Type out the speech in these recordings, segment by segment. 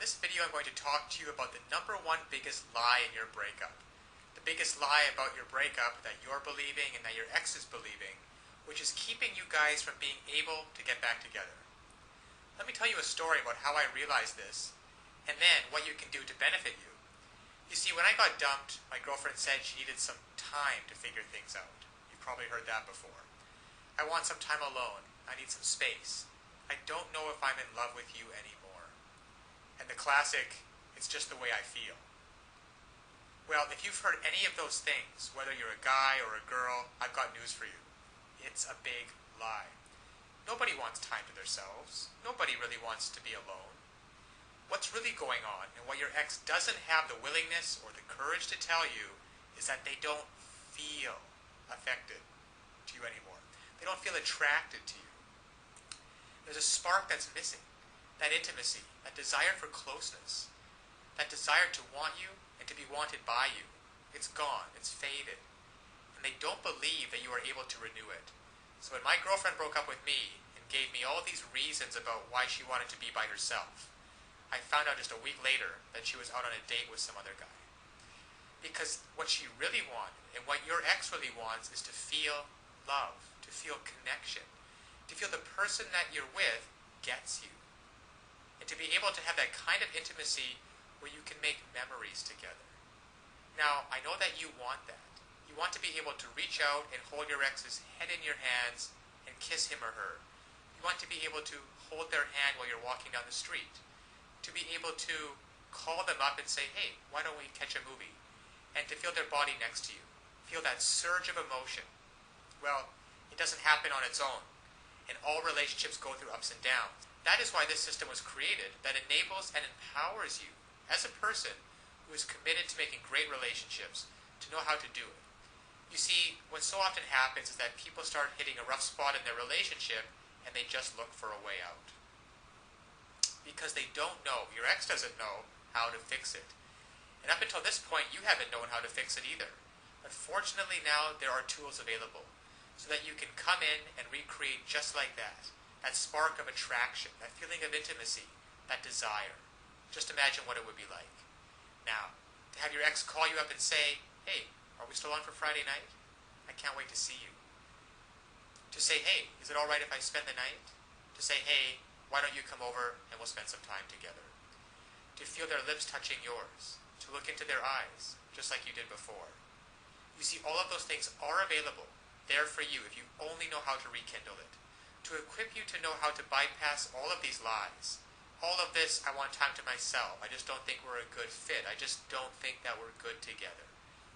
this video I'm going to talk to you about the number one biggest lie in your breakup. The biggest lie about your breakup that you're believing and that your ex is believing, which is keeping you guys from being able to get back together. Let me tell you a story about how I realized this, and then what you can do to benefit you. You see, when I got dumped, my girlfriend said she needed some time to figure things out. You've probably heard that before. I want some time alone. I need some space. I don't know if I'm in love with you anymore. And the classic, it's just the way I feel. Well, if you've heard any of those things, whether you're a guy or a girl, I've got news for you. It's a big lie. Nobody wants time to themselves. Nobody really wants to be alone. What's really going on, and what your ex doesn't have the willingness or the courage to tell you, is that they don't feel affected to you anymore. They don't feel attracted to you. There's a spark that's missing. That intimacy, that desire for closeness, that desire to want you and to be wanted by you. It's gone. It's faded. And they don't believe that you are able to renew it. So when my girlfriend broke up with me and gave me all these reasons about why she wanted to be by herself, I found out just a week later that she was out on a date with some other guy. Because what she really wanted, and what your ex really wants, is to feel love, to feel connection, to feel the person that you're with gets you. And to be able to have that kind of intimacy where you can make memories together. Now, I know that you want that. You want to be able to reach out and hold your ex's head in your hands and kiss him or her. You want to be able to hold their hand while you're walking down the street. To be able to call them up and say, hey, why don't we catch a movie? And to feel their body next to you. Feel that surge of emotion. Well, it doesn't happen on its own. And all relationships go through ups and downs. That is why this system was created, that enables and empowers you as a person who is committed to making great relationships to know how to do it. You see, what so often happens is that people start hitting a rough spot in their relationship and they just look for a way out. Because they don't know, your ex doesn't know how to fix it. And up until this point, you haven't known how to fix it either. But fortunately now, there are tools available so that you can come in and recreate just like that. That spark of attraction, that feeling of intimacy, that desire. Just imagine what it would be like. Now, to have your ex call you up and say, hey, are we still on for Friday night? I can't wait to see you. To say, hey, is it all right if I spend the night? To say, hey, why don't you come over and we'll spend some time together? To feel their lips touching yours. To look into their eyes, just like you did before. You see, all of those things are available, there for you if you only know how to rekindle it. To equip you to know how to bypass all of these lies. All of this, I want time to myself. I just don't think we're a good fit. I just don't think that we're good together.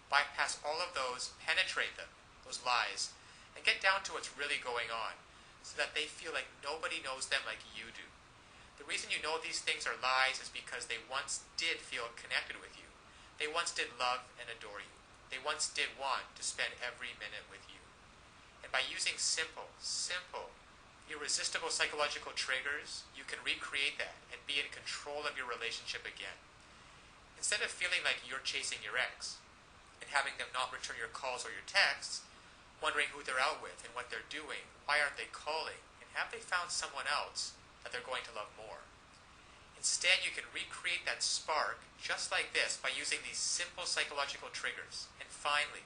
Bypass all of those, penetrate them, those lies, and get down to what's really going on so that they feel like nobody knows them like you do. The reason you know these things are lies is because they once did feel connected with you. They once did love and adore you. They once did want to spend every minute with you. And by using simple, irresistible psychological triggers, you can recreate that and be in control of your relationship again. Instead of feeling like you're chasing your ex and having them not return your calls or your texts, wondering who they're out with and what they're doing, why aren't they calling, and have they found someone else that they're going to love more. Instead, you can recreate that spark just like this by using these simple psychological triggers and finally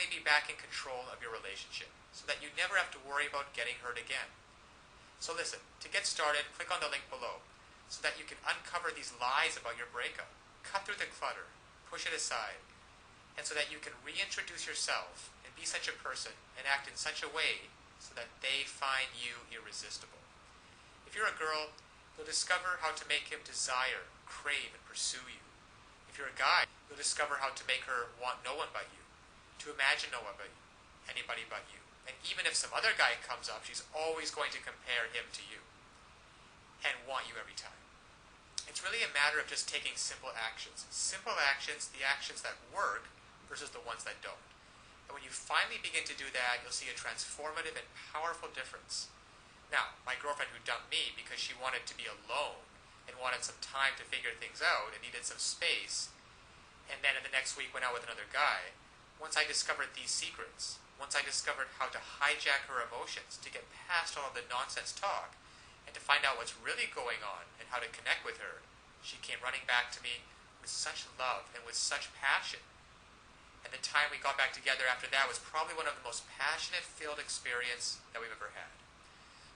be back in control of your relationship so that you never have to worry about getting hurt again. So listen, to get started, click on the link below so that you can uncover these lies about your breakup, cut through the clutter, push it aside, and so that you can reintroduce yourself and be such a person and act in such a way so that they find you irresistible. If you're a girl, you'll discover how to make him desire, crave, and pursue you. If you're a guy, you'll discover how to make her want no one but you, to imagine no one but you, anybody but you. And even if some other guy comes up, she's always going to compare him to you and want you every time. It's really a matter of just taking simple actions. Simple actions, the actions that work versus the ones that don't. And when you finally begin to do that, you'll see a transformative and powerful difference. Now, my girlfriend who dumped me because she wanted to be alone and wanted some time to figure things out and needed some space, and then in the next week went out with another guy, once I discovered these secrets, once I discovered how to hijack her emotions to get past all of the nonsense talk and to find out what's really going on and how to connect with her, She came running back to me with such love and with such passion. And the time we got back together after that was probably one of the most passionate filled experience that we've ever had.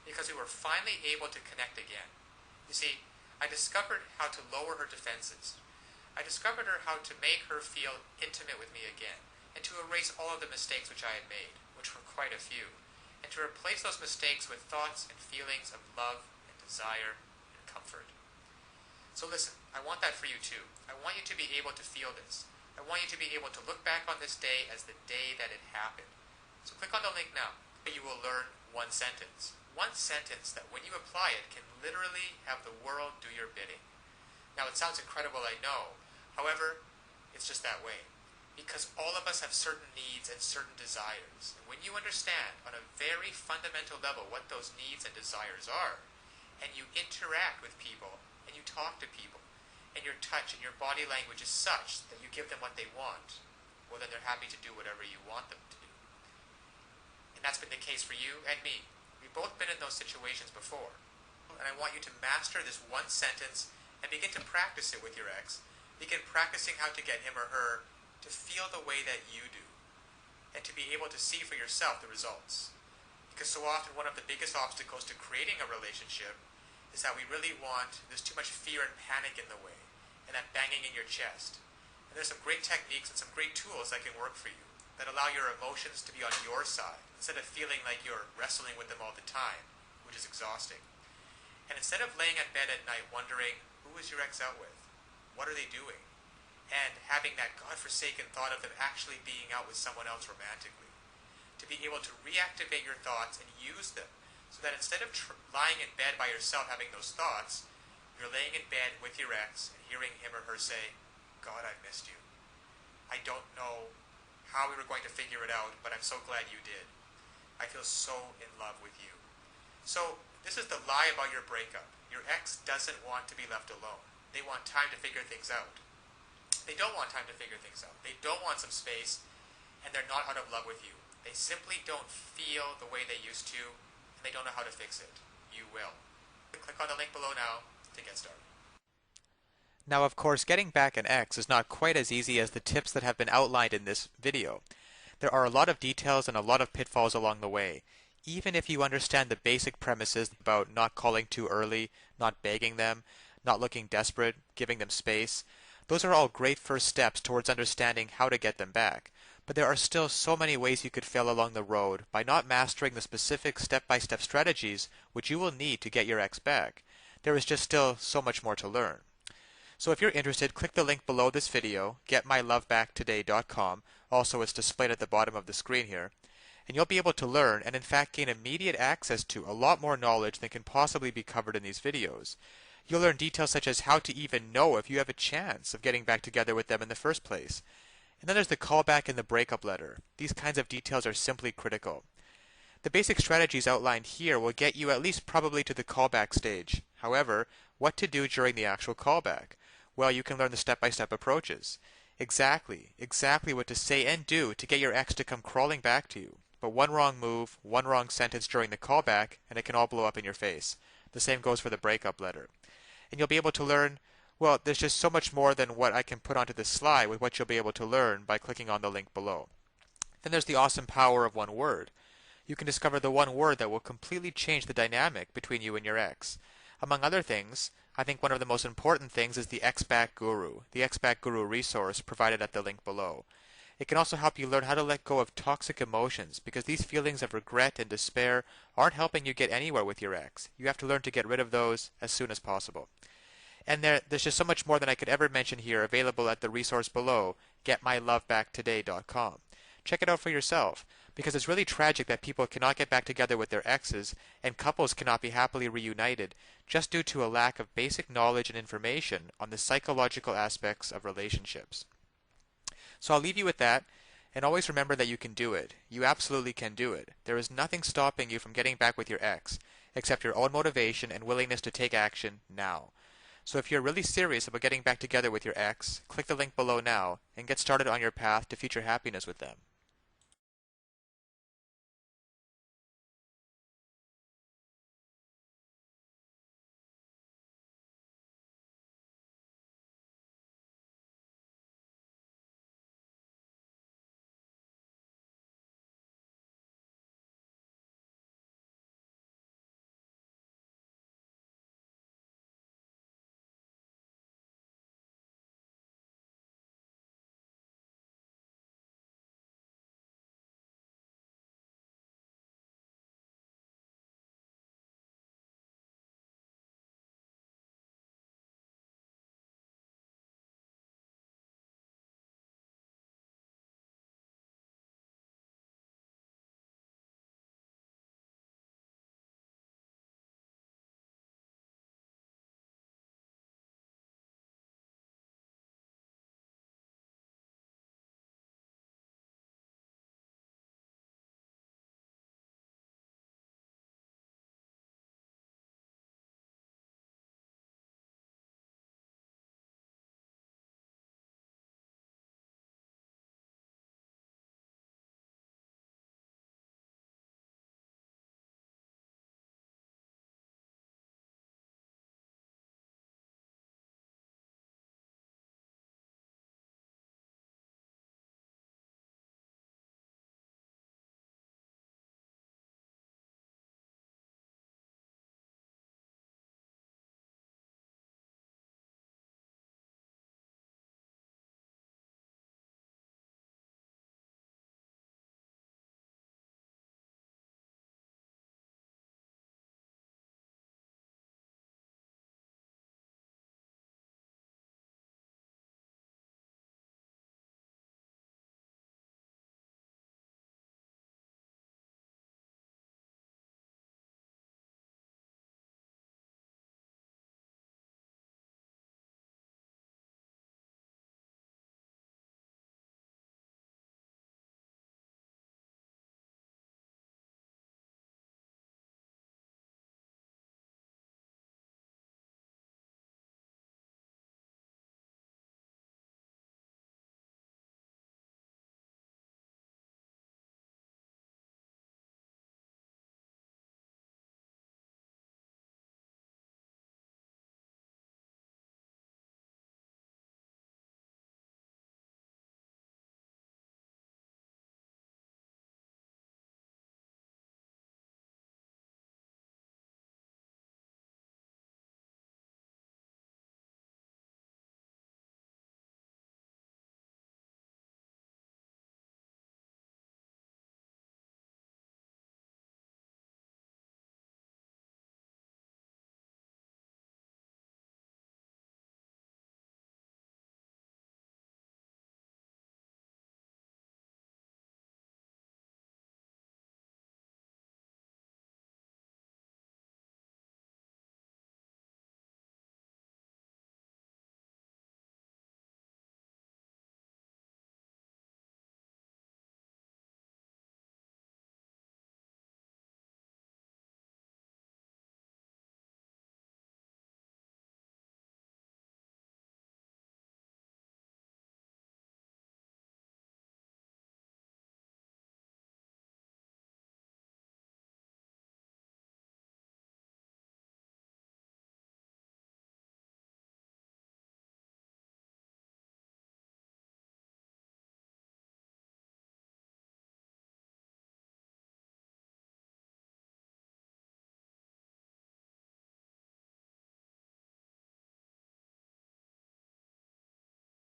Because we were finally able to connect again. You see, I discovered how to lower her defenses. I discovered how to make her feel intimate with me again, and to erase all of the mistakes which I had made, which were quite a few, and to replace those mistakes with thoughts and feelings of love and desire and comfort. So listen, I want that for you too. I want you to be able to feel this. I want you to be able to look back on this day as the day that it happened. So click on the link now. You will learn one sentence. One sentence that when you apply it can literally have the world do your bidding. Now it sounds incredible, I know. However, it's just that way. Because all of us have certain needs and certain desires. And when you understand on a very fundamental level what those needs and desires are, and you interact with people, and you talk to people, and your touch and your body language is such that you give them what they want, well then they're happy to do whatever you want them to do. And that's been the case for you and me. We've both been in those situations before. And I want you to master this one sentence and begin to practice it with your ex. Begin practicing how to get him or her to feel the way that you do, and to be able to see for yourself the results. Because so often one of the biggest obstacles to creating a relationship is that we really want, there's too much fear and panic in the way, and that banging in your chest. And there's some great techniques and some great tools that can work for you, that allow your emotions to be on your side, instead of feeling like you're wrestling with them all the time, which is exhausting. And instead of laying in bed at night wondering, who is your ex out with? What are they doing? And having that godforsaken thought of them actually being out with someone else romantically. To be able to reactivate your thoughts and use them, so that instead of lying in bed by yourself having those thoughts, you're laying in bed with your ex and hearing him or her say, God, I missed you. I don't know how we were going to figure it out, but I'm so glad you did. I feel so in love with you. So this is the lie about your breakup. Your ex doesn't want to be left alone. They want time to figure things out. They don't want time to figure things out. They don't want some space, and they're not out of love with you. They simply don't feel the way they used to, and they don't know how to fix it. You will. Click on the link below now to get started. Now, of course, getting back an ex is not quite as easy as the tips that have been outlined in this video. There are a lot of details and a lot of pitfalls along the way. Even if you understand the basic premises about not calling too early, not begging them, not looking desperate, giving them space, those are all great first steps towards understanding how to get them back. But there are still so many ways you could fail along the road by not mastering the specific step-by-step strategies which you will need to get your ex back. There is just still so much more to learn. So if you're interested, click the link below this video, getmylovebacktoday.com. Also, it's displayed at the bottom of the screen here. And you'll be able to learn and in fact gain immediate access to a lot more knowledge than can possibly be covered in these videos. You'll learn details such as how to even know if you have a chance of getting back together with them in the first place. And then there's the callback and the breakup letter. These kinds of details are simply critical. The basic strategies outlined here will get you at least probably to the callback stage. However, what to do during the actual callback? Well, you can learn the step-by-step approaches. Exactly what to say and do to get your ex to come crawling back to you. But one wrong move, one wrong sentence during the callback, and it can all blow up in your face. The same goes for the breakup letter. And you'll be able to learn, well, there's just so much more than what I can put onto this slide with what you'll be able to learn by clicking on the link below. Then there's the awesome power of one word. You can discover the one word that will completely change the dynamic between you and your ex. Among other things, I think one of the most important things is the Ex-Back Guru, the Ex-Back Guru resource provided at the link below. It can also help you learn how to let go of toxic emotions, because these feelings of regret and despair aren't helping you get anywhere with your ex. You have to learn to get rid of those as soon as possible. And there's just so much more than I could ever mention here available at the resource below, getmylovebacktoday.com. Check it out for yourself, because it's really tragic that people cannot get back together with their exes and couples cannot be happily reunited just due to a lack of basic knowledge and information on the psychological aspects of relationships. So I'll leave you with that, and always remember that you can do it. You absolutely can do it. There is nothing stopping you from getting back with your ex, except your own motivation and willingness to take action now. So if you're really serious about getting back together with your ex, click the link below now and get started on your path to future happiness with them.